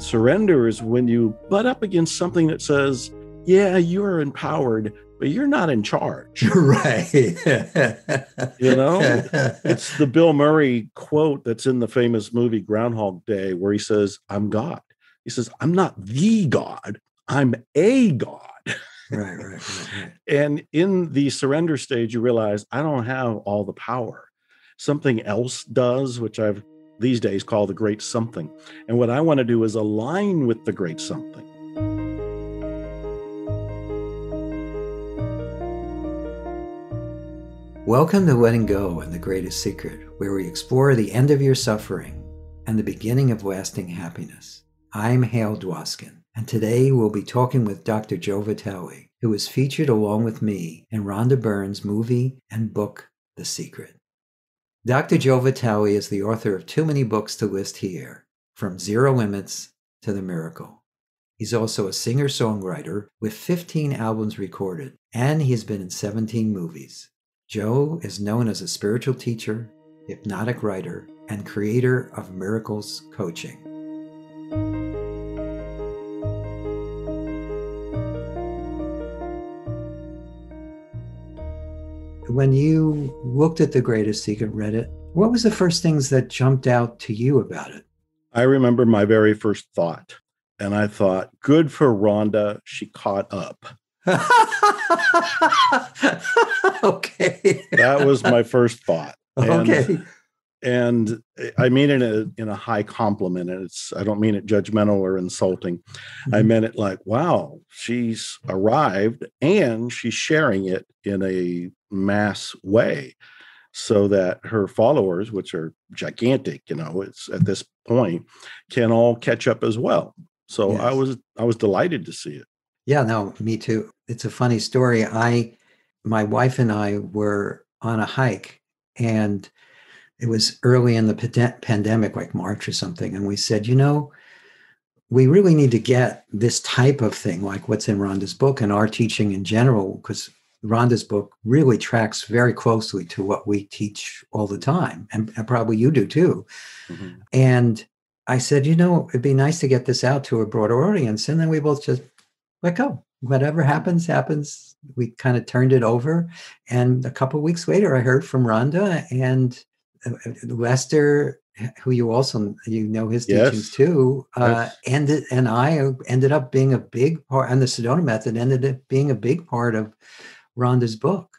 Surrender is when you butt up against something that says, yeah, you're empowered, but you're not in charge. Right. You know, it's the Bill Murray quote that's in the famous movie Groundhog Day, where he says, I'm God. He says, I'm not the God, I'm a God. Right. And in the surrender stage, you realize I don't have all the power. Something else does, which I've these days call the great something. And what I want to do is align with the great something. Welcome to Letting Go and the Greatest Secret, where we explore the end of your suffering and the beginning of lasting happiness. I'm Hale Dwoskin, and today we'll be talking with Dr. Joe Vitale, who is featured along with me in Rhonda Byrne's movie and book, The Secret. Dr. Joe Vitale is the author of too many books to list here, from Zero Limits to The Miracle. He's also a singer-songwriter with 15 albums recorded, and he's been in 17 movies. Joe is known as a spiritual teacher, hypnotic writer, and creator of Miracles Coaching. When you looked at The Greatest Secret, read it, what was the first things that jumped out to you about it? I remember my very first thought, and I thought, good for Rhonda, she caught up. Okay. That was my first thought. Okay. And I mean it in a high compliment. And I don't mean it judgmental or insulting. Mm-hmm. I meant it like, wow, she's arrived and she's sharing it in a mass way so that her followers, which are gigantic, it's at this point, can all catch up as well. So yes. I was delighted to see it. Yeah, no, me too. It's a funny story. My wife and I were on a hike, and it was early in the pandemic, like March or something. And we said, we really need to get this type of thing, like what's in Rhonda's book and our teaching in general, because Rhonda's book really tracks very closely to what we teach all the time. And probably you do too. Mm-hmm. And I said, it'd be nice to get this out to a broader audience. And then we both just let go. Whatever happens, happens. We kind of turned it over. And a couple of weeks later, I heard from Rhonda and Lester, who you also, his teachings too, yes. I ended up being a big part, and the Sedona method ended up being a big part of Rhonda's book.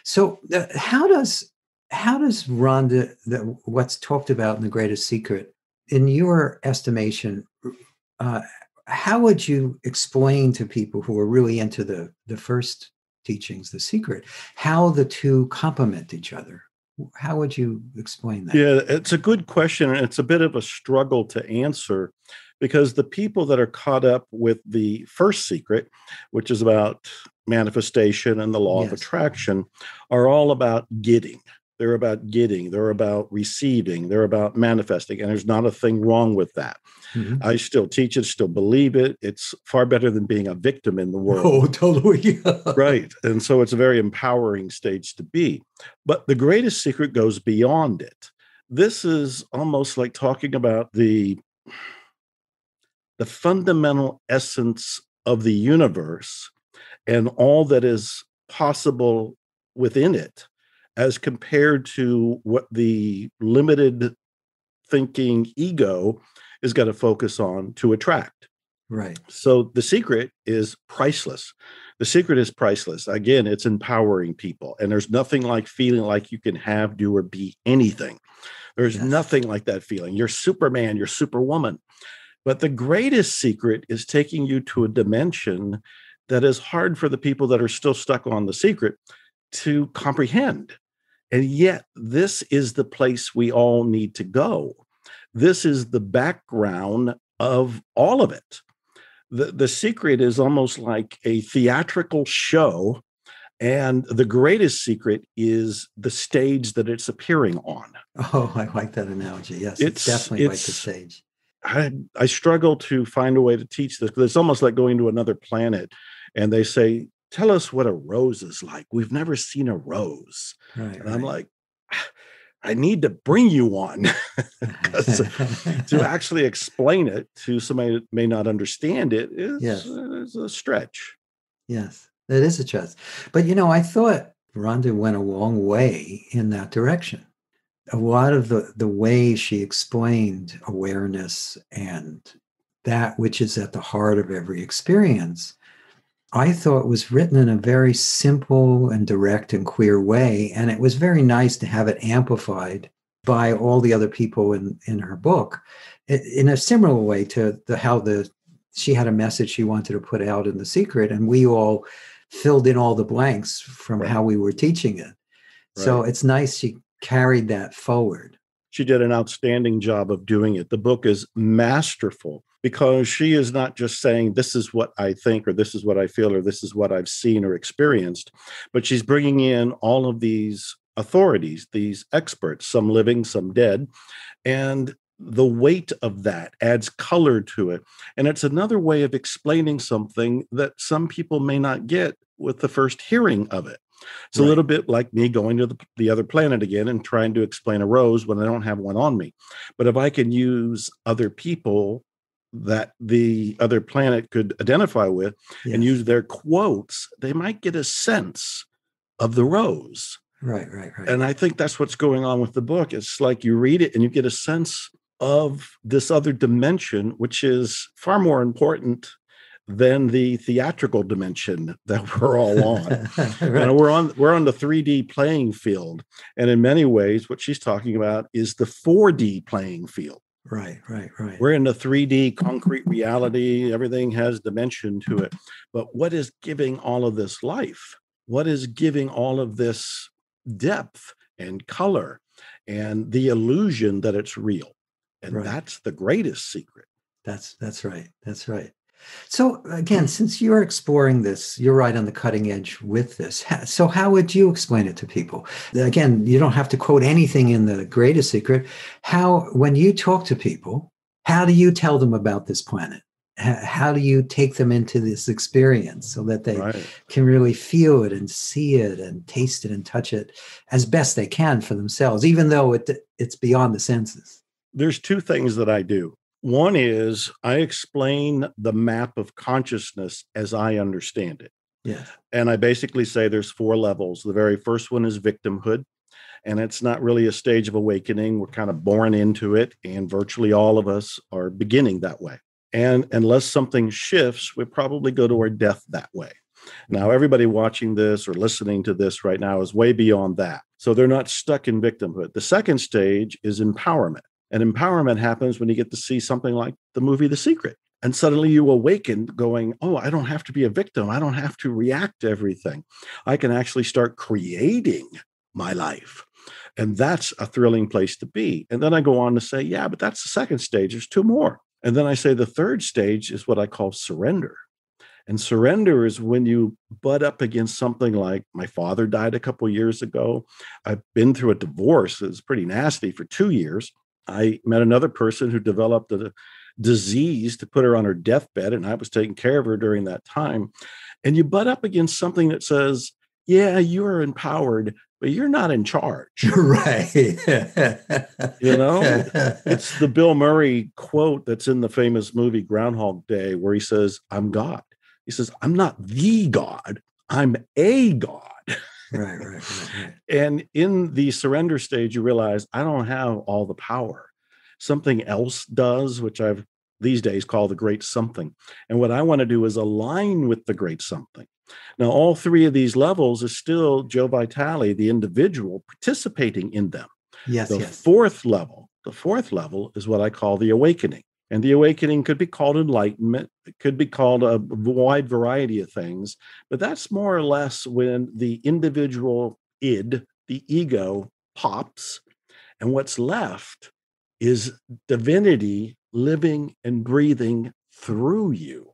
So how does Rhonda, what's talked about in The Greatest Secret, in your estimation, how would you explain to people who are really into the first teachings, The Secret, how the two complement each other? How would you explain that? Yeah, it's a good question. And it's a bit of a struggle to answer because the people that are caught up with the first secret, which is about manifestation and the law of attraction, are all about getting. They're about getting, they're about receiving, they're about manifesting. And there's not a thing wrong with that. Mm-hmm. I still teach it, still believe it. It's far better than being a victim in the world. Oh, totally. Right. And so it's a very empowering stage to be. But the greatest secret goes beyond it. This is almost like talking about the fundamental essence of the universe and all that is possible within it, as compared to what the limited thinking ego is going to focus on to attract. Right. So the secret is priceless. The secret is priceless. Again, it's empowering people. And there's nothing like feeling like you can have, do, or be anything. There's nothing like that feeling. You're Superman, you're Superwoman. But the greatest secret is taking you to a dimension that is hard for the people that are still stuck on the secret to comprehend. And yet, this is the place we all need to go. This is the background of all of it. The secret is almost like a theatrical show, and the greatest secret is the stage that it's appearing on. Oh, I like that analogy. Yes, it's definitely like the stage. I struggle to find a way to teach this, because it's almost like going to another planet, and they say, tell us what a rose is like. We've never seen a rose. Right, and I'm like, I need to bring you one because to actually explain it to somebody that may not understand it is a stretch. Yes, it is a chess. But I thought Rhonda went a long way in that direction. A lot of the way she explained awareness and that which is at the heart of every experience, I thought was written in a very simple and direct and clear way. And it was very nice to have it amplified by all the other people in her book in a similar way to how she had a message she wanted to put out in The Secret, and we all filled in all the blanks from how we were teaching it. So it's nice she carried that forward. She did an outstanding job of doing it. The book is masterful because she is not just saying, this is what I think, or this is what I feel, or this is what I've seen or experienced, but she's bringing in all of these authorities, these experts, some living, some dead, and the weight of that adds color to it. And it's another way of explaining something that some people may not get with the first hearing of it. It's a little bit like me going to the other planet again and trying to explain a rose when I don't have one on me. But if I can use other people that the other planet could identify with and use their quotes, they might get a sense of the rose. Right. And I think that's what's going on with the book. It's like you read it and you get a sense of this other dimension, which is far more important than the theatrical dimension that we're all on. We're on the 3D playing field. And in many ways, what she's talking about is the 4D playing field. Right. We're in the 3D concrete reality. Everything has dimension to it. But what is giving all of this life? What is giving all of this depth and color and the illusion that it's real? And that's the greatest secret. That's right. So again, since you're exploring this, you're right on the cutting edge with this. So how would you explain it to people? Again, you don't have to quote anything in The Greatest Secret. When you talk to people, how do you tell them about this planet? How do you take them into this experience so that they can really feel it and see it and taste it and touch it as best they can for themselves, even though it's beyond the senses? There's two things that I do. One is I explain the map of consciousness as I understand it. Yes. And I basically say there's 4 levels. The very first one is victimhood. And it's not really a stage of awakening. We're kind of born into it. And virtually all of us are beginning that way. And unless something shifts, we probably go to our death that way. Now, everybody watching this or listening to this right now is way beyond that. So they're not stuck in victimhood. The second stage is empowerment. And empowerment happens when you get to see something like the movie The Secret. And suddenly you awaken going, oh, I don't have to be a victim. I don't have to react to everything. I can actually start creating my life. And that's a thrilling place to be. And then I go on to say, yeah, but that's the second stage. There's 2 more. And then I say the third stage is what I call surrender. And surrender is when you butt up against something like my father died a couple of years ago. I've been through a divorce. It was pretty nasty for 2 years. I met another person who developed a disease to put her on her deathbed, and I was taking care of her during that time. And you butt up against something that says, yeah, you are empowered, but you're not in charge. Right. It's the Bill Murray quote that's in the famous movie Groundhog Day, where he says, I'm God. He says, I'm not the God, I'm a God. Right. And in the surrender stage, you realize I don't have all the power. Something else does, which I've these days call the great something. And what I want to do is align with the great something. Now, all 3 of these levels is still Joe Vitale, the individual, participating in them. The fourth level is what I call the awakening. And the awakening could be called enlightenment. It could be called a wide variety of things. But that's more or less when the individual id, the ego, pops. And what's left is divinity living and breathing through you.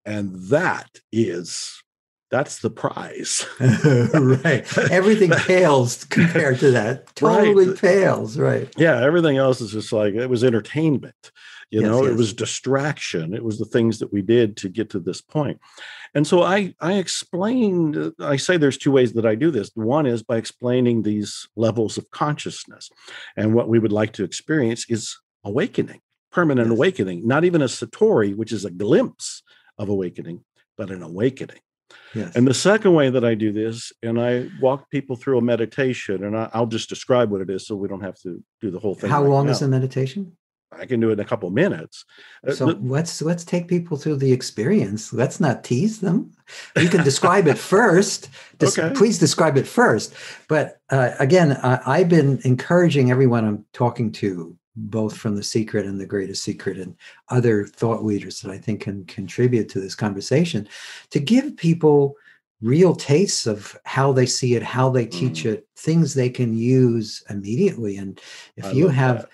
And that is That's the prize. Right. Everything pales compared to that. Totally Right. pales. Right. Yeah. Everything else is just like, it was entertainment. Yes. It Yes. was distraction. It was the things that we did to get to this point. And so I explained, I say there's two ways that I do this. One is by explaining these levels of consciousness. And what we would like to experience is awakening, permanent Yes. awakening, not even a satori, which is a glimpse of awakening, but an awakening. Yes. And the second way that I do this, and I walk people through a meditation, and I'll just describe what it is so we don't have to do the whole thing. How right long now. is the meditation? I can do it in a couple of minutes. So let's take people through the experience. Let's not tease them. You can describe it first. Okay. Please describe it first. But again, I've been encouraging everyone I'm talking to, both from The Secret and The Greatest Secret and other thought leaders that I think can contribute to this conversation, to give people real tastes of how they see it, how they teach it, things they can use immediately. And if you have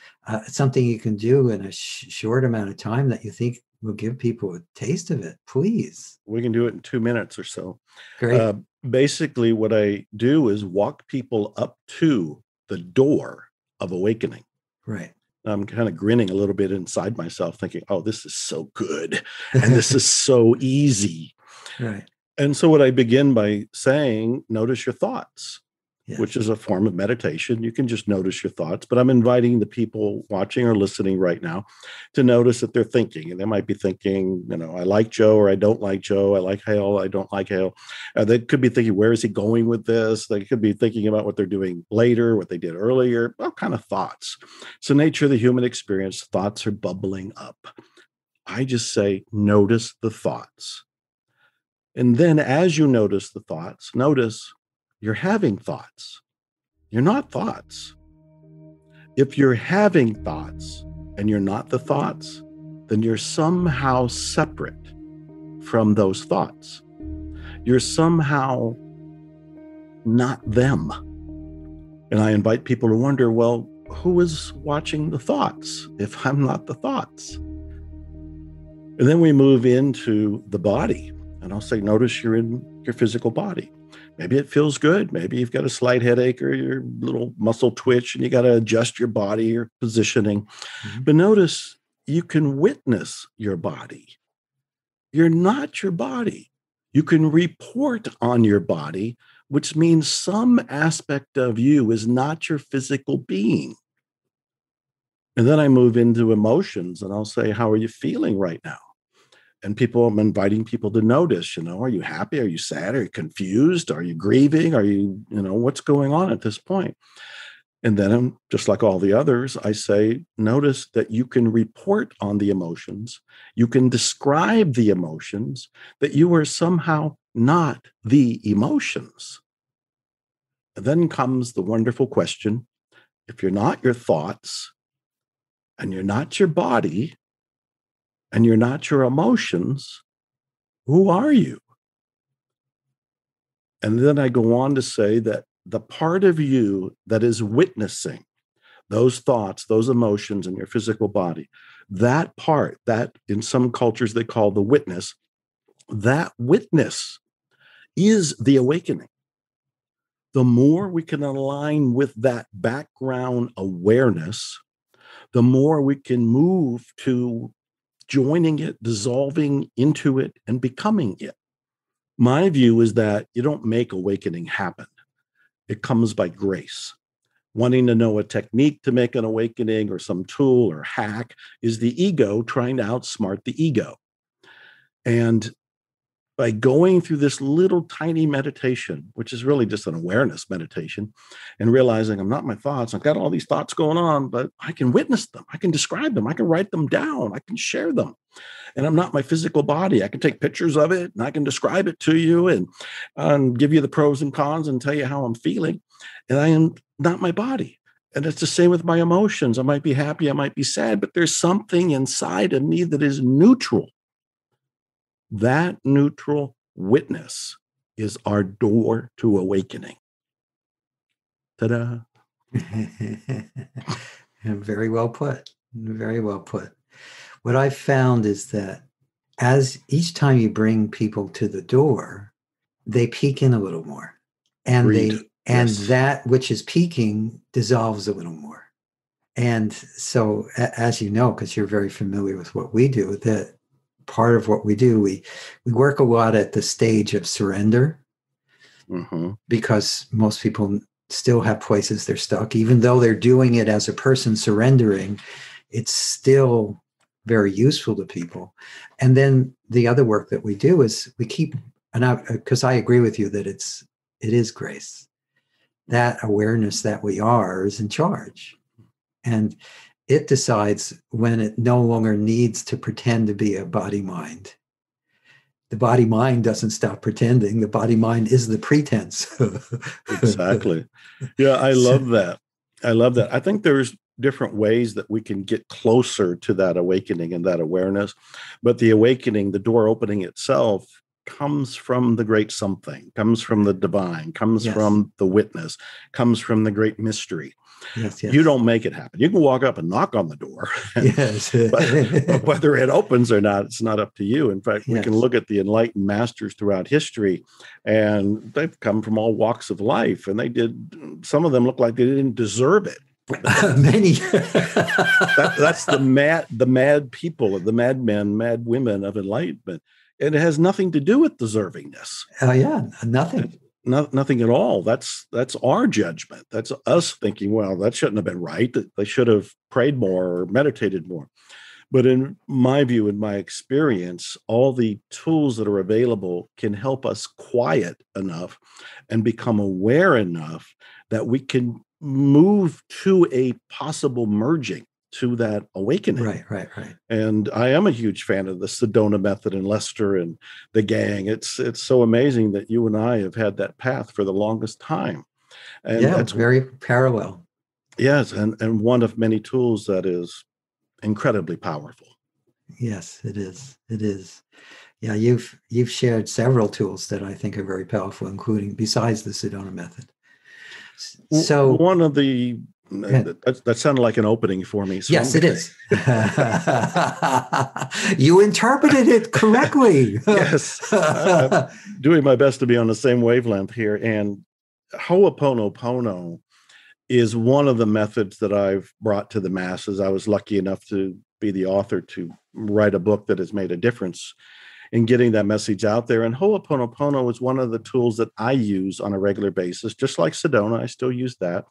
something you can do in a short amount of time that you think will give people a taste of it, please. We can do it in 2 minutes or so. Great. Basically, what I do is walk people up to the door of awakening. Right. I'm kind of grinning a little bit inside myself, thinking, oh, this is so good. And this is so easy. Right. And so what I begin by saying, notice your thoughts, Yes. which is a form of meditation. You can just notice your thoughts, but I'm inviting the people watching or listening right now to notice that they're thinking. And they might be thinking, I like Joe, or I don't like Joe. I like Hale, I don't like Hale. They could be thinking, where is he going with this? They could be thinking about what they're doing later, what they did earlier, all kind of thoughts. It's the nature of the human experience. Thoughts are bubbling up. I just say, notice the thoughts. And then as you notice the thoughts, notice you're having thoughts. You're not thoughts. If you're having thoughts and you're not the thoughts, then you're somehow separate from those thoughts. You're somehow not them. And I invite people to wonder, well, who is watching the thoughts if I'm not the thoughts? And then we move into the body. And I'll say, notice you're in your physical body. Maybe it feels good. Maybe you've got a slight headache or your little muscle twitch and you got to adjust your body, your positioning. Mm-hmm. But notice you can witness your body. You're not your body. You can report on your body, which means some aspect of you is not your physical being. And then I move into emotions and I'll say, how are you feeling right now? And I'm inviting people to notice, are you happy? Are you sad? Are you confused? Are you grieving? Are you, what's going on at this point? And then just like all the others, I say, notice that you can report on the emotions. You can describe the emotions, that you are somehow not the emotions. And then comes the wonderful question, if you're not your thoughts and you're not your body, and you're not your emotions, who are you? And then I go on to say that the part of you that is witnessing those thoughts, those emotions in your physical body, that part, that in some cultures they call the witness, that witness is the awakening. The more we can align with that background awareness, the more we can move to joining it, dissolving into it, and becoming it. My view is that you don't make awakening happen. It comes by grace. Wanting to know a technique to make an awakening or some tool or hack is the ego trying to outsmart the ego. And by going through this little tiny meditation, which is really just an awareness meditation, and realizing I'm not my thoughts, I've got all these thoughts going on, but I can witness them, I can describe them, I can write them down, I can share them. And I'm not my physical body. I can take pictures of it and I can describe it to you and give you the pros and cons and tell you how I'm feeling. And I am not my body. And it's the same with my emotions. I might be happy, I might be sad, but there's something inside of me that is neutral. That neutral witness is our door to awakening. Ta-da. Very well put. Very well put. What I've found is that as each time you bring people to the door, they peek in a little more, and Agreed. Yes. that which is peaking dissolves a little more. And so, as you know, because you're very familiar with what we do, that part of what we do, we work a lot at the stage of surrender, Mm-hmm. because most people still have places they're stuck, even though they're doing it as a person surrendering. It's still very useful to people. And then the other work that we do is we keep, and because I agree with you that it is grace. That awareness that we are is in charge, and it decides when it no longer needs to pretend to be a body mind. The body mind doesn't stop pretending. The body mind is the pretense. Exactly. Yeah, I love that. I love that. I think there's different ways that we can get closer to that awakening and that awareness. But the awakening, the door opening itself, comes from the great something, comes from the divine, comes Yes. from the witness, comes from the great mystery. Yes. You Yes. don't make it happen. You can walk up and knock on the door, Yes. but whether it opens or not, it's not up to you. In fact, we can Yes. look at the enlightened masters throughout history, and they've come from all walks of life, and some of them look like they didn't deserve it. Many. That's the mad people, the madmen, mad women of enlightenment. And it has nothing to do with deservingness. Oh yeah, nothing. Nothing at all. That's our judgment. That's us thinking, well, that shouldn't have been right. They should have prayed more or meditated more. But in my view, in my experience, all the tools that are available can help us quiet enough and become aware enough that we can move to a possible merging, to that awakening. Right. And I am a huge fan of the Sedona method and Lester and the gang. It's so amazing that you and I have had that path for the longest time. And Yeah, that's very parallel. yes, and one of many tools that is incredibly powerful. Yes, it is. It is. Yeah, you've shared several tools that I think are very powerful, including besides the Sedona method. So One of the yeah. that sounded like an opening for me. So Yes, it is. You interpreted it correctly. yes, I'm doing my best to be on the same wavelength here. And Ho'oponopono is one of the methods that I've brought to the masses. I was lucky enough to be the author to write a book that has made a difference in getting that message out there. And Ho'oponopono is one of the tools that I use on a regular basis, just like Sedona. I still use that.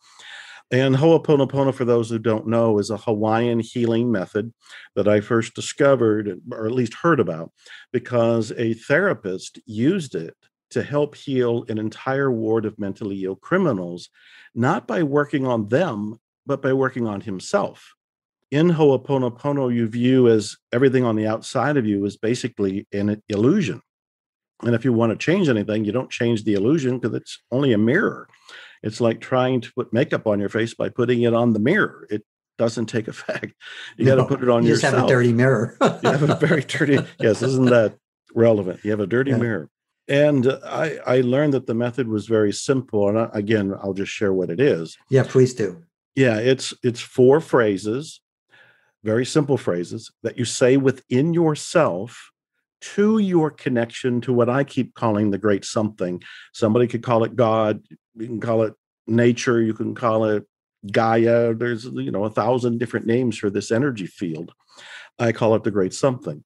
And Ho'oponopono, for those who don't know, is a Hawaiian healing method that I first discovered, or at least heard about, because a therapist used it to help heal an entire ward of mentally ill criminals, not by working on them, but by working on himself. In Ho'oponopono, you view as everything on the outside of you is basically an illusion. And if you want to change anything, you don't change the illusion because it's only a mirror. It's like trying to put makeup on your face by putting it on the mirror. It doesn't take effect. You got to put it on you just yourself. have a dirty mirror. You have a very dirty, yes, isn't that relevant? You have a dirty Yeah. mirror. And I learned that the method was very simple. And again, I'll just share what it is. Yeah, please do. Yeah, it's 4 phrases, very simple phrases that you say within yourself to your connection to what I keep calling the great something. Somebody could call it God. You can call it nature. You can call it Gaia. There's 1,000 different names for this energy field. I call it the great something.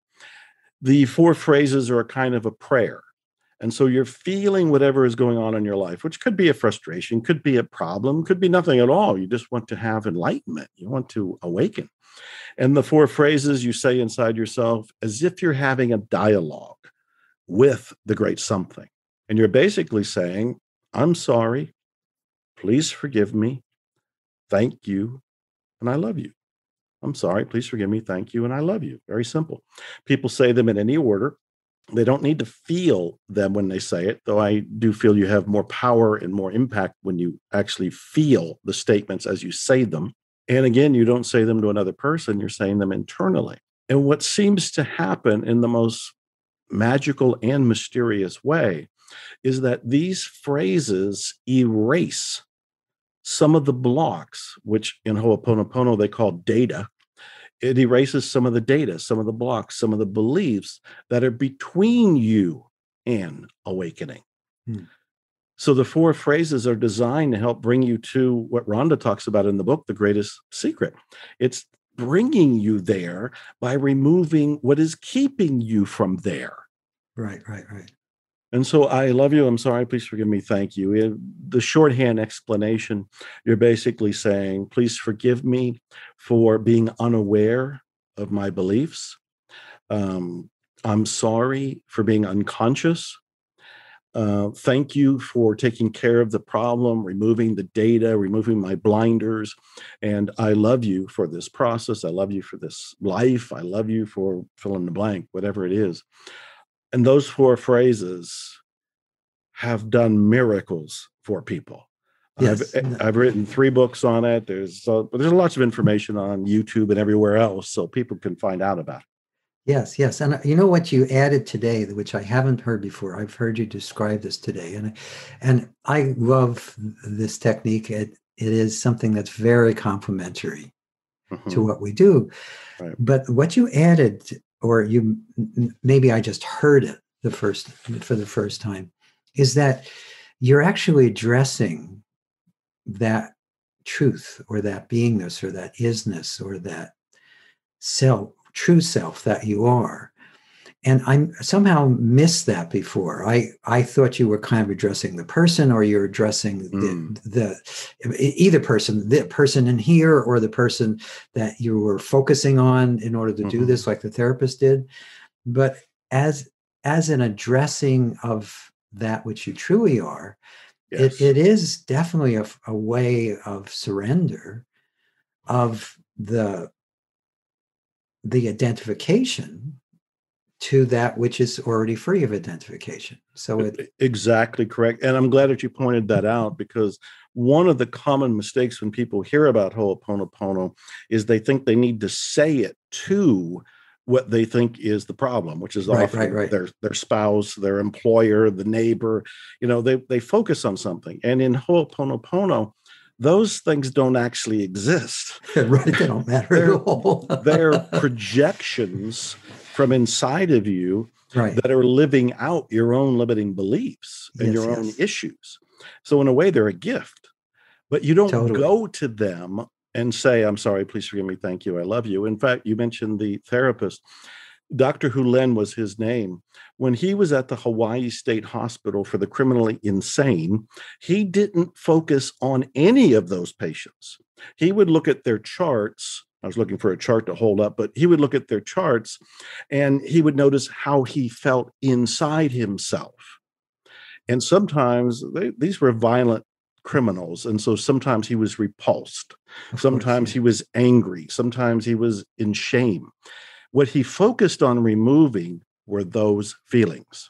The 4 phrases are a kind of a prayer. And so you're feeling whatever is going on in your life, which could be a frustration, could be a problem, could be nothing at all. You just want to have enlightenment. You want to awaken. And the 4 phrases you say inside yourself as if you're having a dialogue with the great something. And you're basically saying, I'm sorry, please forgive me, thank you, and I love you. I'm sorry, please forgive me, thank you, and I love you. Very simple. People say them in any order. They don't need to feel them when they say it, though I do feel you have more power and more impact when you actually feel the statements as you say them. And again, you don't say them to another person, you're saying them internally. And what seems to happen in the most magical and mysterious way is that these phrases erase some of the blocks, which in Ho'oponopono they call data. It erases some of the data, some of the blocks, some of the beliefs that are between you and awakening. Mm. So the 4 phrases are designed to help bring you to what Rhonda talks about in the book, The Greatest Secret. It's bringing you there by removing what is keeping you from there. Right, right, right. And so I love you. I'm sorry. Please forgive me. Thank you. The shorthand explanation, you're basically saying, please forgive me for being unaware of my beliefs. I'm sorry for being unconscious. Thank you for taking care of the problem, removing the data, removing my blinders. And I love you for this process. I love you for this life. I love you for fill in the blank, whatever it is. And those 4 phrases have done miracles for people. Yes. I've written 3 books on it. There's lots of information on YouTube and everywhere else, so people can find out about it. Yes, yes. And you know what you added today, which I haven't heard before. I've heard you describe this today. And I love this technique. It is something that's very complementary to what we do. Right. But what you added, or you maybe I just heard it for the first time, is that you're actually addressing that truth or that beingness or that isness or that true self that you are. And I somehow missed that before. I thought you were kind of addressing the person, or you're addressing the either person, the person in here, or the person that you were focusing on in order to do this, like the therapist did. But as an addressing of that which you truly are, yes. it is definitely a way of surrender of the identification to that which is already free of identification. So exactly correct. And I'm glad that you pointed that out, because one of the common mistakes when people hear about Ho'oponopono is they think they need to say it to what they think is the problem, which is often their spouse, their employer, the neighbor. They focus on something. And in Ho'oponopono, those things don't actually exist. Right, they don't matter at all. They're projections from inside of you that are living out your own limiting beliefs and your own issues. So in a way, they're a gift, but you don't go to them and say, I'm sorry, please forgive me, thank you, I love you. In fact, you mentioned the therapist. Dr. Hulen was his name. When he was at the Hawaii State Hospital for the criminally insane, he didn't focus on any of those patients. He would look at their charts. I was looking for a chart to hold up, but he would look at their charts and he would notice how he felt inside himself. And sometimes these were violent criminals. And so sometimes he was repulsed. Sometimes he was angry. Sometimes he was in shame. What he focused on removing were those feelings.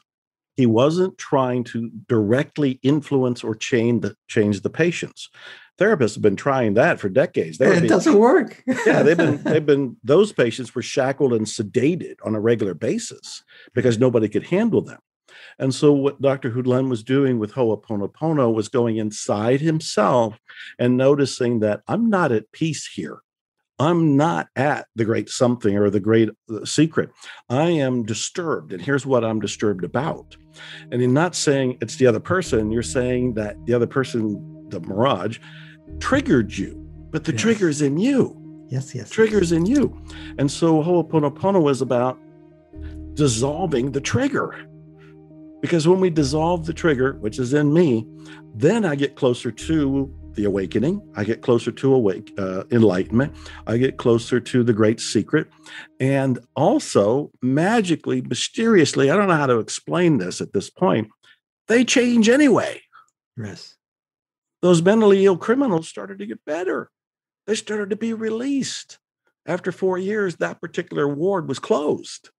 He wasn't trying to directly influence or change the patients. Therapists have been trying that for decades. It doesn't work. Yeah, they've been. Those patients were shackled and sedated on a regular basis because nobody could handle them. And so what Dr. Hudlen was doing with Ho'oponopono was going inside himself and noticing that I'm not at peace here. I'm not at the great something or the great secret. I am disturbed. And here's what I'm disturbed about. And in not saying it's the other person, you're saying that the other person, the mirage, triggered you, but the trigger's in you. Yes. Trigger's in you. And so Ho'oponopono is about dissolving the trigger. Because when we dissolve the trigger, which is in me, then I get closer to the awakening. I get closer to enlightenment. I get closer to the great secret. And also, magically, mysteriously, I don't know how to explain this at this point, they change anyway. Yes. Those mentally ill criminals started to get better. They started to be released. After 4 years, that particular ward was closed.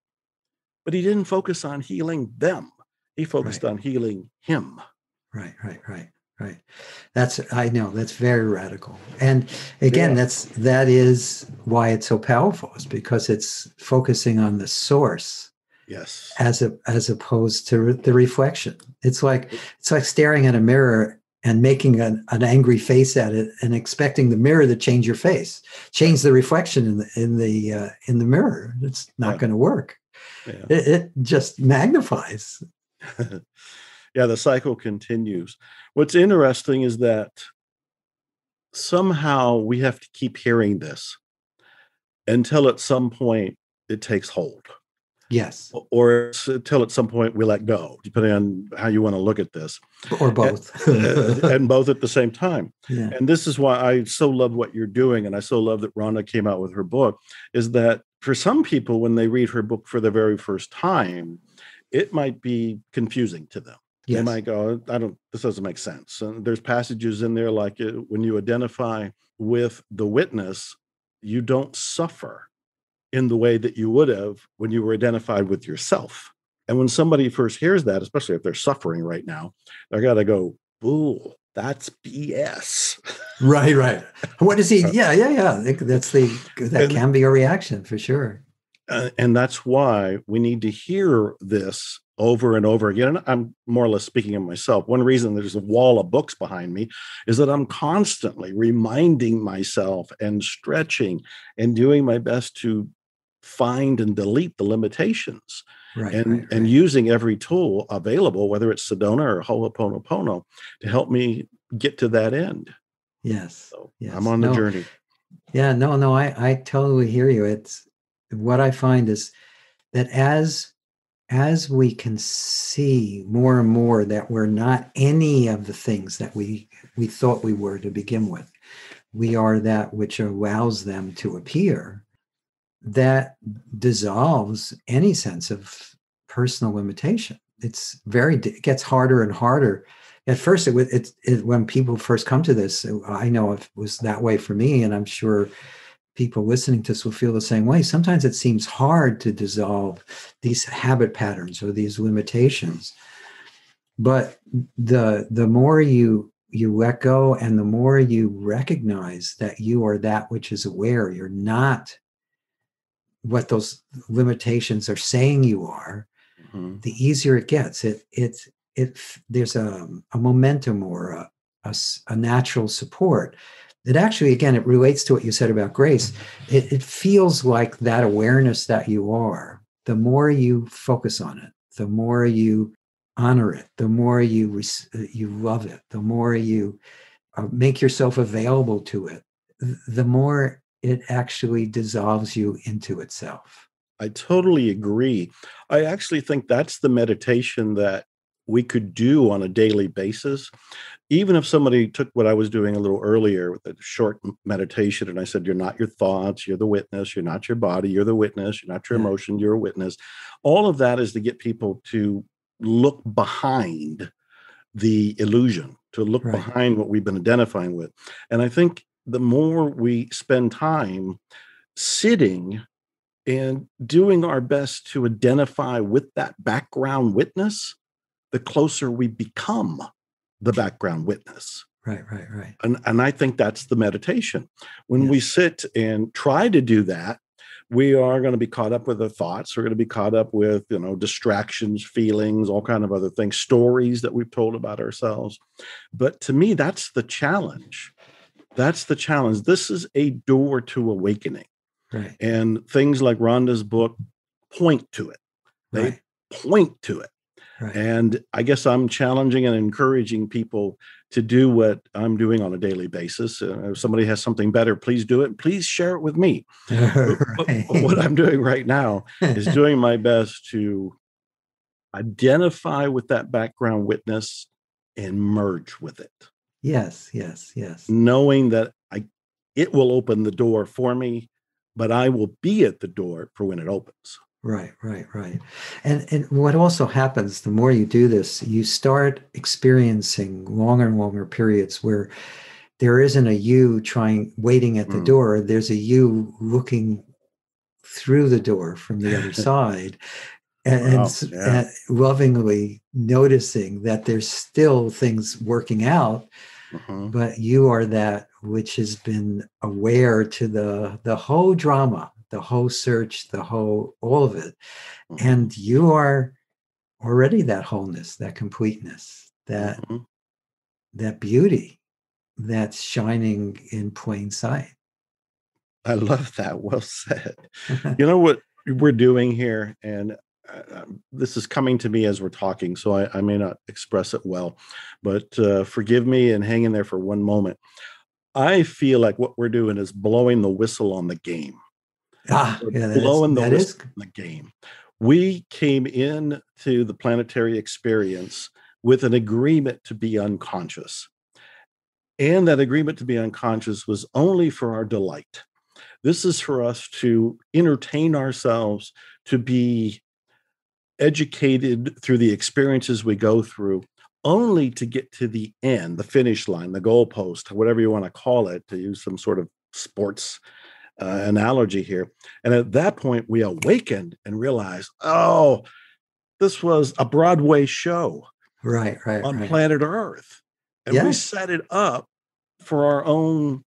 But he didn't focus on healing them. He focused on healing him. Right. I know that's very radical. And again, that is why it's so powerful, is because it's focusing on the source. Yes. As opposed to the reflection. It's like staring at a mirror and making an angry face at it and expecting the mirror to change your face, change the reflection in the mirror. It's not going to work. Yeah. It just magnifies. Yeah, the cycle continues. What's interesting is that somehow we have to keep hearing this until at some point it takes hold. Yes. Or until at some point we let go, depending on how you want to look at this. Or both. And both at the same time. Yeah. And this is why I so love what you're doing. And I so love that Rhonda came out with her book, is that for some people, when they read her book for the very first time, it might be confusing to them. Yes. They might go, this doesn't make sense. And there's passages in there like when you identify with the witness, you don't suffer in the way that you would have when you were identified with yourself. And when somebody first hears that, especially if they're suffering right now, they're got to go, "Ooh, that's BS." Right. What is he? Yeah. That can be a reaction for sure. And that's why we need to hear this over and over again. And I'm more or less speaking of myself. One reason there's a wall of books behind me is that I'm constantly reminding myself and stretching and doing my best to find and delete the limitations, and using every tool available, whether it's Sedona or Ho'oponopono, to help me get to that end. Yes. So I'm on the journey. Yeah, no, I totally hear you. It's what I find is that as we can see more and more that we're not any of the things that we thought we were to begin with, we are that which allows them to appear. That dissolves any sense of personal limitation. It gets harder and harder. At first, when people first come to this, I know it was that way for me, and I'm sure people listening to this will feel the same way. Sometimes it seems hard to dissolve these habit patterns or these limitations. But the more you let go and the more you recognize that you are that which is aware, you're not what those limitations are saying you are, the easier it gets. There's a momentum or a natural support. It actually, again, it relates to what you said about grace. It feels like that awareness that you are, the more you focus on it, the more you honor it, the more you love it, the more you make yourself available to it, the more it actually dissolves you into itself. I totally agree. I actually think that's the meditation that we could do on a daily basis. Even if somebody took what I was doing a little earlier with a short meditation, and I said, "You're not your thoughts, you're the witness, you're not your body, you're the witness, you're not your emotion, you're a witness." All of that is to get people to look behind the illusion, to look behind what we've been identifying with. And I think the more we spend time sitting and doing our best to identify with that background witness, the closer we become the background witness. Right. And I think that's the meditation. When we sit and try to do that, we are going to be caught up with the thoughts. We're going to be caught up with, distractions, feelings, all kind of other things, stories that we've told about ourselves. But to me, that's the challenge. That's the challenge. This is a door to awakening. Right. And things like Rhonda's book point to it. They point to it. Right. And I guess I'm challenging and encouraging people to do what I'm doing on a daily basis. If somebody has something better, please do it. Please share it with me. But what I'm doing right now is doing my best to identify with that background witness and merge with it. Yes. Knowing that it will open the door for me, but I will be at the door for when it opens. Right. And what also happens, the more you do this, you start experiencing longer and longer periods where there isn't a you waiting at the door. There's a you looking through the door from the other side and lovingly noticing that there's still things working out, but you are that which has been aware to the whole drama, the whole search, all of it. And you are already that wholeness, that completeness, that beauty that's shining in plain sight. I love that. Well said. You know what we're doing here, and this is coming to me as we're talking, so I may not express it well, but forgive me and hang in there for one moment. I feel like what we're doing is blowing the whistle on the game. Yeah, Blowing the that is whistle on the game. We came in to the planetary experience with an agreement to be unconscious. And that agreement to be unconscious was only for our delight. This is for us to entertain ourselves, to be educated through the experiences we go through, only to get to the end, the finish line, the goalpost, whatever you want to call it, to use some sort of sports analogy here. And at that point, we awakened and realized, oh, this was a Broadway show on planet Earth. And we set it up for our own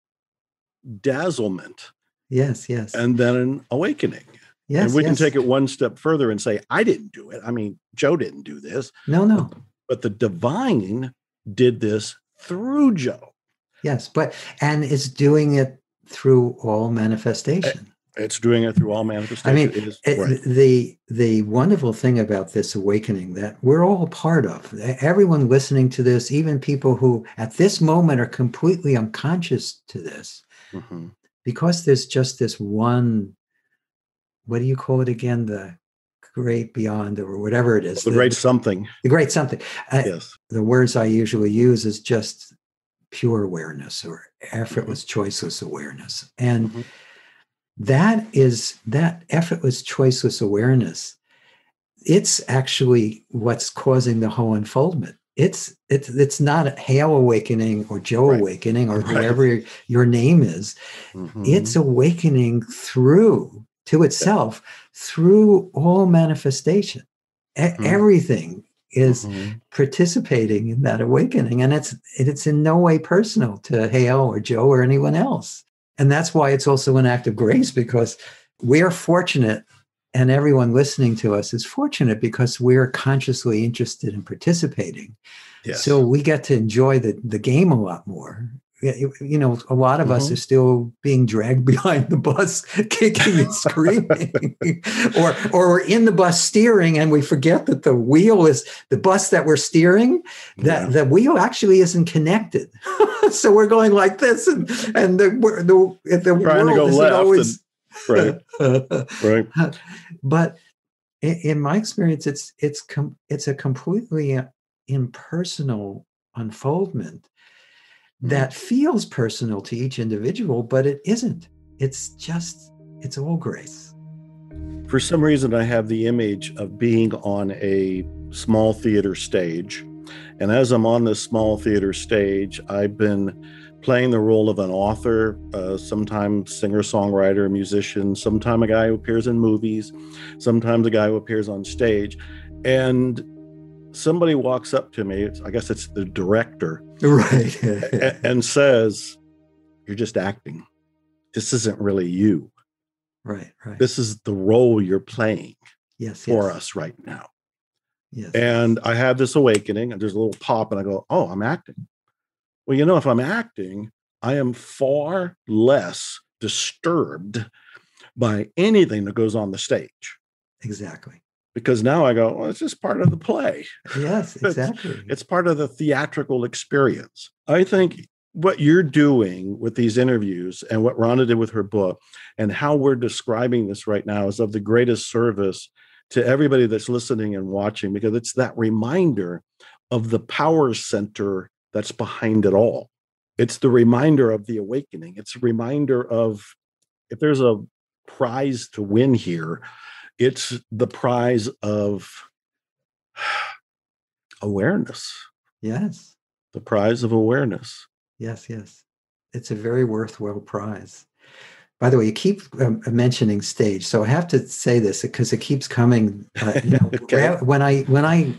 dazzlement. Yes. And then an awakening. Yes, and we can take it one step further and say, I didn't do it. I mean, Joe didn't do this. No. But the divine did this through Joe. Yes, and it's doing it through all manifestation. It's doing it through all manifestation. I mean, the wonderful thing about this awakening that we're all part of, everyone listening to this, even people who at this moment are completely unconscious to this, because there's just this one, what do you call it again? The great beyond, or whatever it is. The great something. The great something. Yes. The words I usually use is just pure awareness or effortless, choiceless awareness. And that effortless, choiceless awareness, it's actually what's causing the whole unfoldment. It's not a Hale awakening or Joe awakening or whoever your name is. It's awakening through to itself through all manifestation. Everything is participating in that awakening, and it's in no way personal to Hale or Joe or anyone else. And that's why it's also an act of grace, because we are fortunate, and everyone listening to us is fortunate because we're consciously interested in participating. Yes. So we get to enjoy the game a lot more. You know, a lot of us are still being dragged behind the bus, kicking and screaming, or we're in the bus steering, and we forget that the wheel is the bus that we're steering. That the wheel actually isn't connected, so we're going like this, and the world isn't always right. But in my experience, it's a completely impersonal unfoldment that feels personal to each individual, but it isn't. It's all grace. For some reason, I have the image of being on a small theater stage. And as I'm on this small theater stage, I've been playing the role of an author, sometimes singer-songwriter, musician, sometimes a guy who appears in movies, sometimes a guy who appears on stage. And somebody walks up to me, I guess it's the director, right, and says, "You're just acting. This isn't really you. Right. This is the role you're playing for us right now." Yes. And I had this awakening, and there's a little pop, and I go, "Oh, I'm acting." Well, you know, if I'm acting, I am far less disturbed by anything that goes on the stage. Exactly. Because now I go, well, it's just part of the play. Yes, exactly. It's part of the theatrical experience. I think what you're doing with these interviews and what Rhonda did with her book and how we're describing this right now is of the greatest service to everybody that's listening and watching, because it's that reminder of the power center that's behind it all. It's the reminder of the awakening. It's a reminder of, if there's a prize to win here, it's the prize of awareness. Yes. The prize of awareness. Yes. It's a very worthwhile prize. By the way, you keep mentioning stage, so I have to say this because it keeps coming. Okay. When I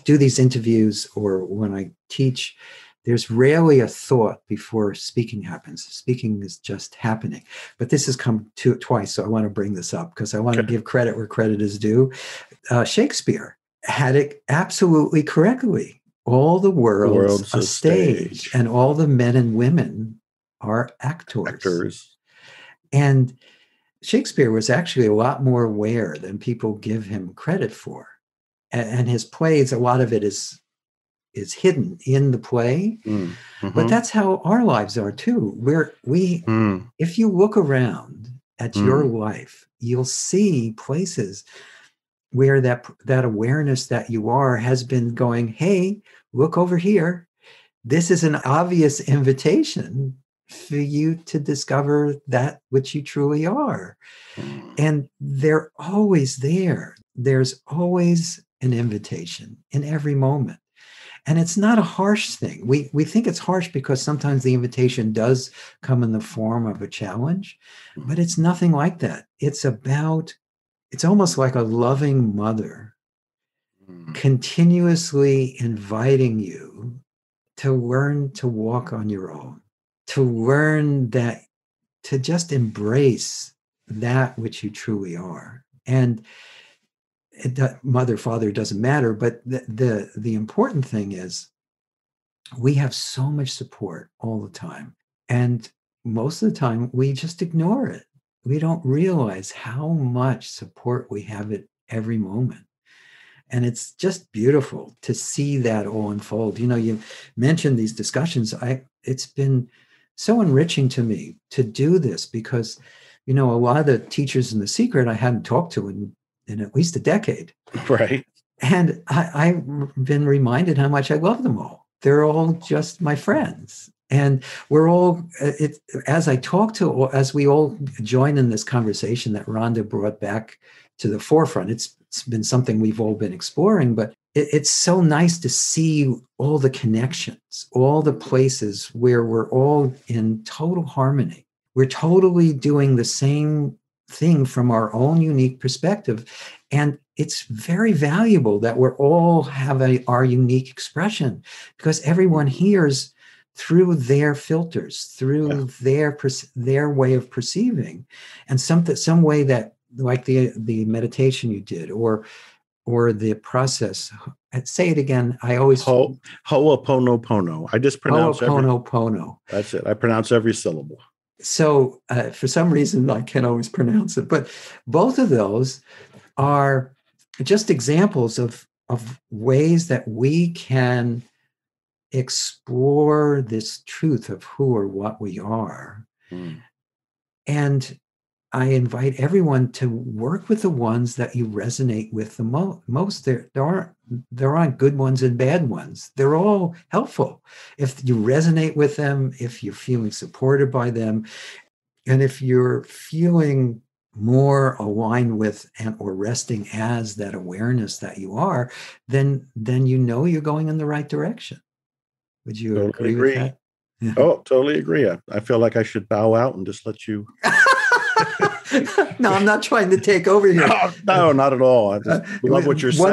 do these interviews or when I teach, there's rarely a thought before speaking happens. Speaking is just happening. But this has come twice, so I want to bring this up because I want to give credit where credit is due. Shakespeare had it absolutely correctly. All the world's a stage, and all the men and women are actors. And Shakespeare was actually a lot more aware than people give him credit for. And his plays, a lot of it is hidden in the play. But that's how our lives are too. If you look around at your life, you'll see places where that awareness that you are has been going, hey, look over here. This is an obvious invitation for you to discover that which you truly are. And they're always there. There's always an invitation in every moment. And it's not a harsh thing. We think it's harsh because sometimes the invitation does come in the form of a challenge, but it's nothing like that. It's almost like a loving mother continuously inviting you to learn to walk on your own, to learn to just embrace that which you truly are. And mother, father doesn't matter, but the important thing is we have so much support all the time. And most of the time we just ignore it. We don't realize how much support we have at every moment. And it's just beautiful to see that all unfold. You mentioned these discussions. It's been so enriching to me to do this because, a lot of the teachers in The Secret I hadn't talked to in at least a decade. Right. And I've been reminded how much I love them all. They're all just my friends. And we're all, as we all join in this conversation that Rhonda brought back to the forefront, it's been something we've all been exploring, but it's so nice to see all the connections, all the places where we're all in total harmony. We're totally doing the same thing from our own unique perspective. And it's very valuable that we're all have our unique expression because everyone hears through their filters, through their way of perceiving, and some way that, like the meditation you did, or the process. I'd say it again. I always Ho'oponopono. I just pronounce Ho'oponopono. That's it. I pronounce every syllable. So for some reason, I can't always pronounce it, but both of those are just examples of ways that we can explore this truth of who or what we are. And I invite everyone to work with the ones that you resonate with the most. There aren't good ones and bad ones. They're all helpful. If you resonate with them, if you're feeling supported by them, and if you're feeling more aligned with or resting as that awareness that you are, then you're going in the right direction. Would you Totally agree with that? Yeah. Oh, totally agree. I feel like I should bow out and just let you. No, I'm not trying to take over here. No, not at all. I just love what you're saying.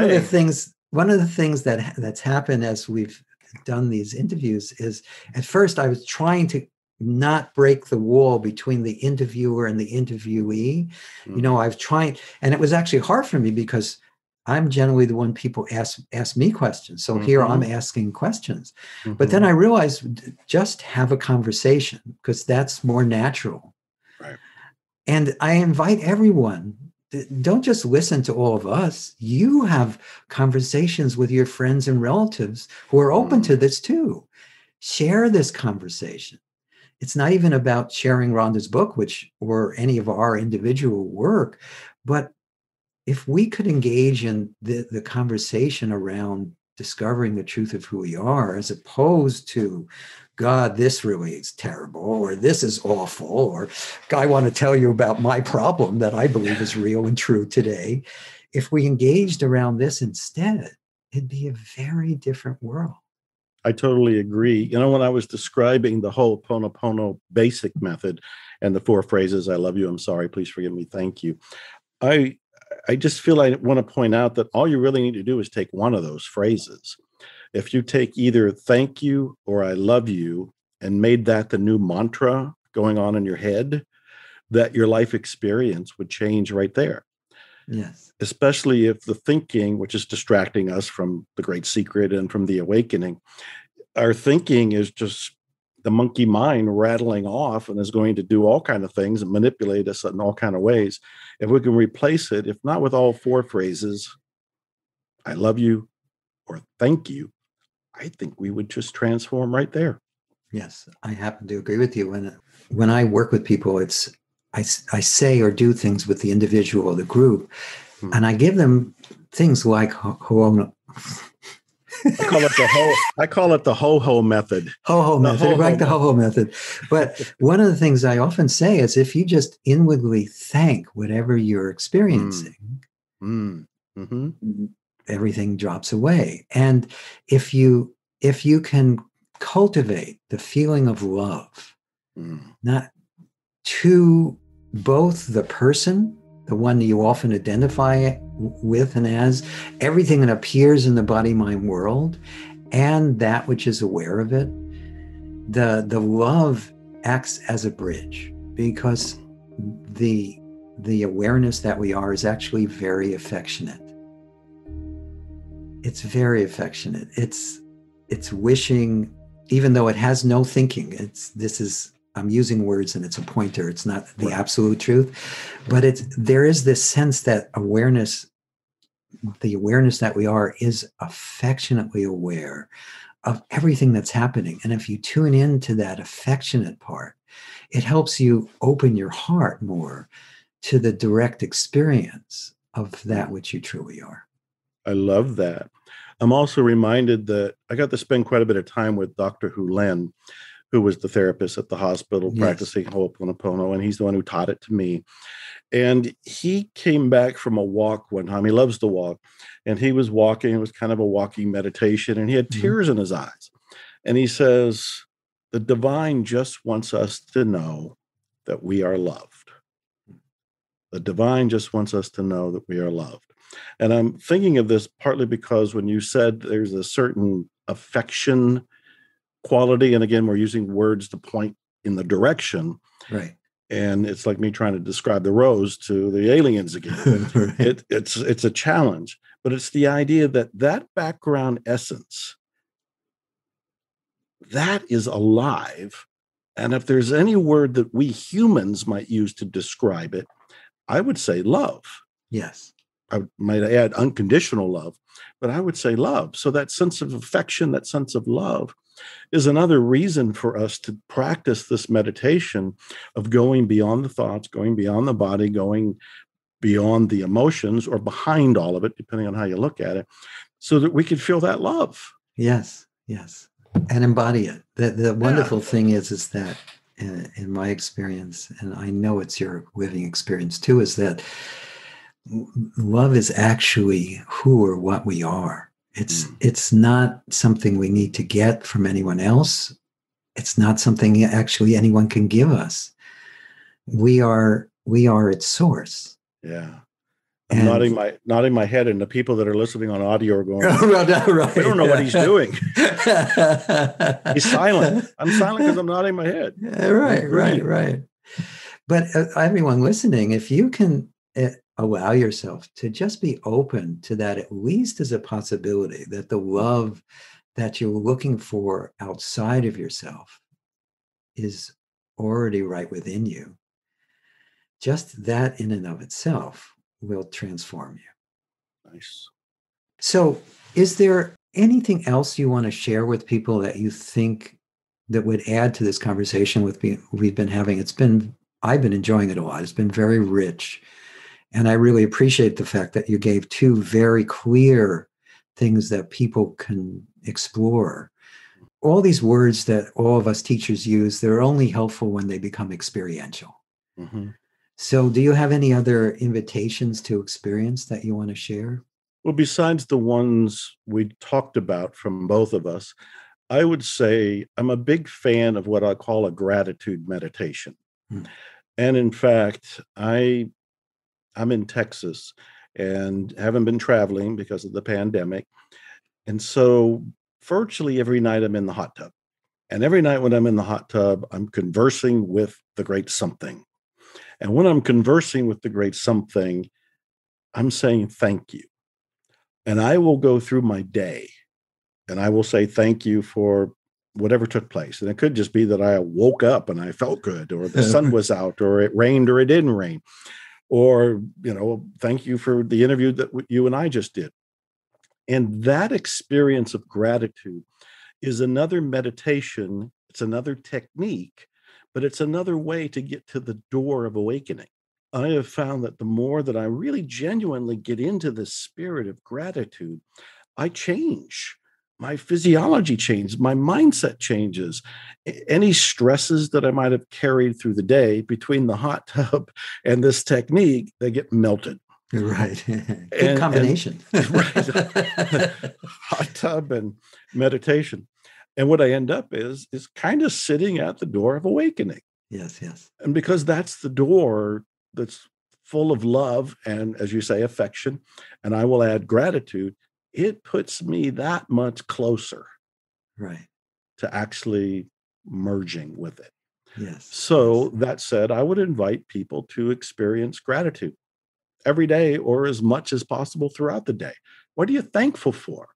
One of the things that's happened as we've done these interviews is, at first I was trying to not break the wall between the interviewer and the interviewee. I've tried, and it was actually hard for me because I'm generally the one people ask me questions. So here I'm asking questions. But then I realized, just have a conversation because that's more natural. Right. And I invite everyone, don't just listen to all of us. You have conversations with your friends and relatives who are open to this too. Share this conversation. It's not even about sharing Rhonda's book, or any of our individual work, but if we could engage in the conversation around discovering the truth of who we are, as opposed to, God, this really is terrible, or this is awful, or I want to tell you about my problem that I believe is real and true today. If we engaged around this instead, it'd be a very different world. I totally agree. When I was describing the Ho'oponopono basic method and the 4 phrases, I love you, I'm sorry, please forgive me, thank you. I just feel I want to point out that all you really need to do is take one of those phrases. If you take either thank you or I love you and made that the new mantra going on in your head, that your life experience would change right there. Yes. Especially if the thinking, which is distracting us from the great secret and from the awakening, our thinking is just the monkey mind rattling off and is going to do all kind of things and manipulate us in all kind of ways. If we can replace it, if not with all four phrases, I love you or thank you, I think we would just transform right there. Yes, I happen to agree with you. When I work with people, it's I say or do things with the individual or the group, and I give them things like I call it the ho-ho method. Ho-ho method, like the ho-ho method. But one of the things I often say is if you just inwardly thank whatever you're experiencing, everything drops away. And if you can cultivate the feeling of love, not to both the person, the one that you often identify with and as, everything that appears in the body-mind world, and that which is aware of it, the love acts as a bridge, because the awareness that we are is actually very affectionate. It's very affectionate. It's wishing, even though it has no thinking. I'm using words and it's a pointer. It's not the absolute truth, but there is this sense that awareness, the awareness that we are, is affectionately aware of everything that's happening. And if you tune into that affectionate part, it helps you open your heart more to the direct experience of that which you truly are. I love that. I'm also reminded that I got to spend quite a bit of time with Dr. Hulen, who was the therapist at the hospital practicing Ho'oponopono, and he's the one who taught it to me. And he came back from a walk one time. He loves to walk. And he was walking. It was kind of a walking meditation. And he had tears in his eyes. And he says, the divine just wants us to know that we are loved. The divine just wants us to know that we are loved. And I'm thinking of this partly because when you said there's a certain affection quality, and again, we're using words to point in the direction. Right. And it's like me trying to describe the rose to the aliens again. Right. It's a challenge, but it's the idea that background essence, that is alive. And if there's any word that we humans might use to describe it, I would say love. Yes. I might add unconditional love, but I would say love. So that sense of affection, that sense of love, is another reason for us to practice this meditation of going beyond the thoughts, going beyond the body, going beyond the emotions, or behind all of it, depending on how you look at it, so that we can feel that love. Yes, yes. And embody it. The wonderful thing is that in my experience, and I know it's your living experience too, is that love is actually who or what we are. It's not something we need to get from anyone else. It's not something actually anyone can give us. We are its source. Yeah. I'm nodding my head, and the people that are listening on audio are going, right. We don't know what he's doing. He's silent. I'm silent because I'm nodding my head. Right. But everyone listening, if you can allow yourself to just be open to that, at least as a possibility, that the love that you're looking for outside of yourself is already right within you, just that in and of itself will transform you. Nice. So is there anything else you want to share with people that you think that would add to this conversation we've been having? I've been enjoying it a lot. It's been very rich. And I really appreciate the fact that you gave two very clear things that people can explore. All these words that all of us teachers use, they're only helpful when they become experiential. Mm-hmm. So do you have any other invitations to experience that you want to share? Well, besides the ones we talked about from both of us, I would say I'm a big fan of what I call a gratitude meditation. And in fact, I'm in Texas and haven't been traveling because of the pandemic. And so virtually every night I'm in the hot tub. And every night when I'm in the hot tub, I'm conversing with the great something. And when I'm conversing with the great something, I'm saying thank you. And I will go through my day and I will say thank you for whatever took place. And it could just be that I woke up and I felt good, or the sun was out, or it rained or it didn't rain, or, thank you for the interview that you and I just did. And that experience of gratitude is another meditation. It's another technique, but it's another way to get to the door of awakening. I have found that the more that I really genuinely get into the spirit of gratitude, I change. My physiology changes, my mindset changes. Any stresses that I might have carried through the day between the hot tub and this technique, they get melted. Right. Good combination. Right. Hot tub and meditation. And what I end up is kind of sitting at the door of awakening. Yes, yes. And because that's the door that's full of love and, as you say, affection, and I will add gratitude, it puts me that much closer, right, to actually merging with it. Yes. So yes. That said, I would invite people to experience gratitude every day, or as much as possible throughout the day. What are you thankful for?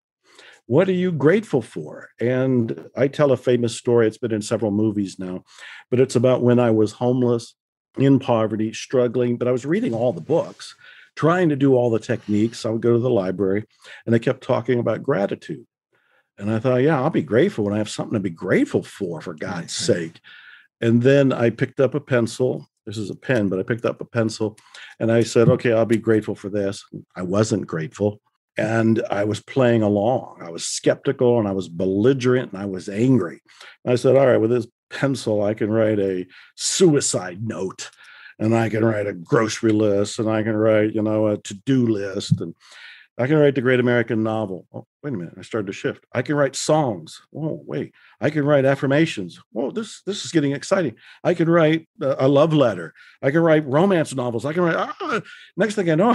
What are you grateful for? And I tell a famous story. It's been in several movies now, but it's about when I was homeless, in poverty, struggling, but I was reading all the books, trying to do all the techniques. I would go to the library, and they kept talking about gratitude. And I thought, yeah, I'll be grateful when I have something to be grateful for God's sake. And then I picked up a pencil. This is a pen, but I picked up a pencil and I said, okay, I'll be grateful for this. I wasn't grateful. And I was playing along. I was skeptical and I was belligerent and I was angry. And I said, all right, with this pencil, I can write a suicide note, and I can write a grocery list, and I can write, a to-do list, and I can write the great American novel. Oh, wait a minute. I started to shift. I can write songs. Oh, wait. I can write affirmations. Whoa, this is getting exciting. I can write a love letter. I can write romance novels. I can write, next thing I know,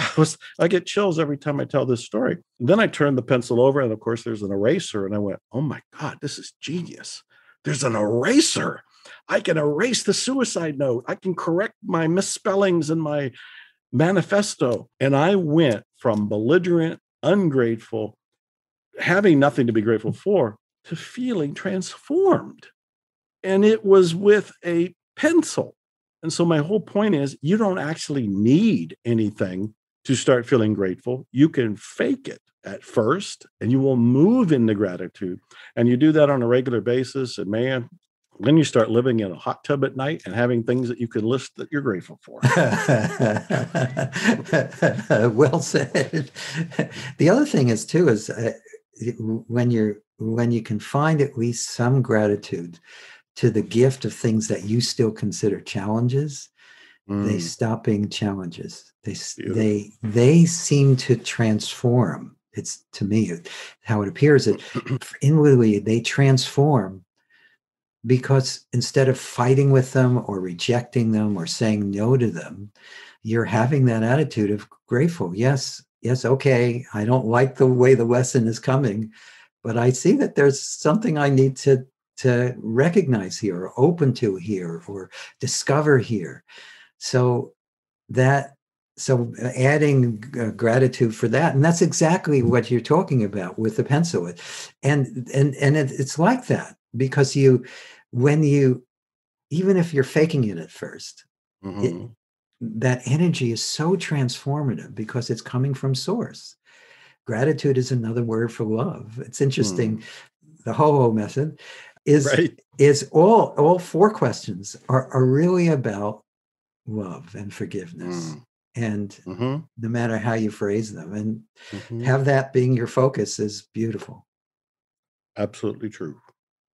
I get chills every time I tell this story. And then I turned the pencil over, and of course there's an eraser, and I went, oh my God, this is genius. There's an eraser. I can erase the suicide note. I can correct my misspellings in my manifesto. And I went from belligerent, ungrateful, having nothing to be grateful for, to feeling transformed. And it was with a pencil. And so my whole point is, you don't actually need anything to start feeling grateful. You can fake it at first, and you will move into gratitude. And you do that on a regular basis. And man, then you start living in a hot tub at night and having things that you can list that you're grateful for. Well said. The other thing is too, is when you can find at least some gratitude to the gift of things that you still consider challenges, they stop being challenges. They seem to transform. It's, to me, how it appears that inwardly they transform, because instead of fighting with them or rejecting them or saying no to them, you're having that attitude of grateful. Yes, okay, I don't like the way the lesson is coming, but I see that there's something I need to recognize here, or open to here, or discover here. So adding gratitude for that, and that's exactly what you're talking about with the pencil, and it's like that, because even if you're faking it at first, that energy is so transformative because it's coming from source. Gratitude is another word for love. It's interesting. The Ho-Ho method is all four questions are really about love and forgiveness. And no matter how you phrase them, and have that being your focus is beautiful. Absolutely true.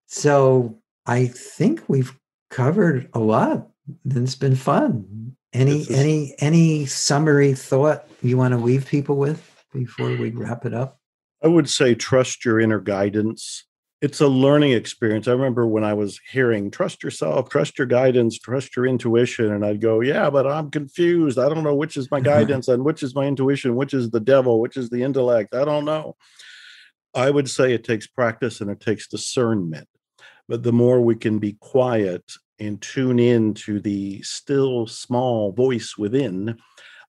So I think we've covered a lot, and it's been fun. Any summary thought you want to leave people with before we wrap it up? I would say trust your inner guidance. It's a learning experience. I remember when I was hearing, trust yourself, trust your guidance, trust your intuition. And I'd go, yeah, but I'm confused. I don't know which is my guidance and which is my intuition, which is the devil, which is the intellect. I don't know. I would say it takes practice and it takes discernment. But the more we can be quiet and tune in to the still small voice within,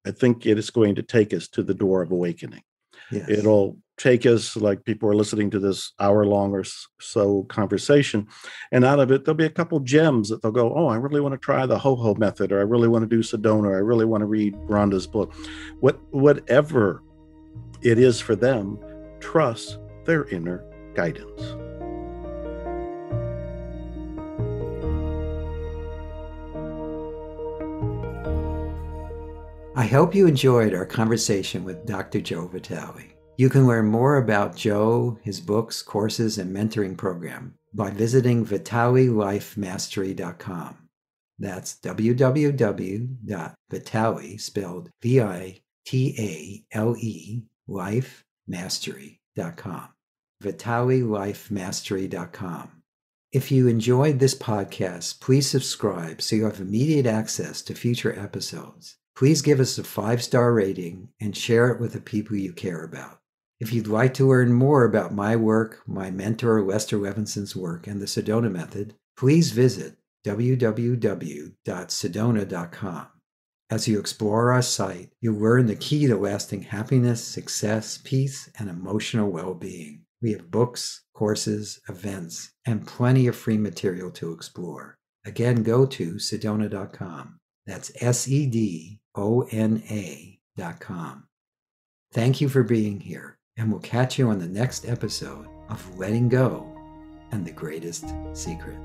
I think it is going to take us to the door of awakening. Yes. It'll take us, like people are listening to this hour-long or so conversation, and out of it there'll be a couple gems that they'll go, oh, I really want to try the ho-ho method, or I really want to do Sedona, or I really want to read Rhonda's book. Whatever it is for them, trust their inner guidance. I hope you enjoyed our conversation with Dr. Joe Vitale. You can learn more about Joe, his books, courses, and mentoring program by visiting vitalelifemastery.com. That's www.vitale, spelled Vitale, lifemastery.com. vitalelifemastery.com. If you enjoyed this podcast, please subscribe so you have immediate access to future episodes. Please give us a 5-star rating and share it with the people you care about. If you'd like to learn more about my work, my mentor Lester Levinson's work, and the Sedona Method, please visit www.sedona.com. As you explore our site, you'll learn the key to lasting happiness, success, peace, and emotional well-being. We have books, courses, events, and plenty of free material to explore. Again, go to sedona.com. That's SEDONA.com. Thank you for being here, and we'll catch you on the next episode of Letting Go and the Greatest Secret.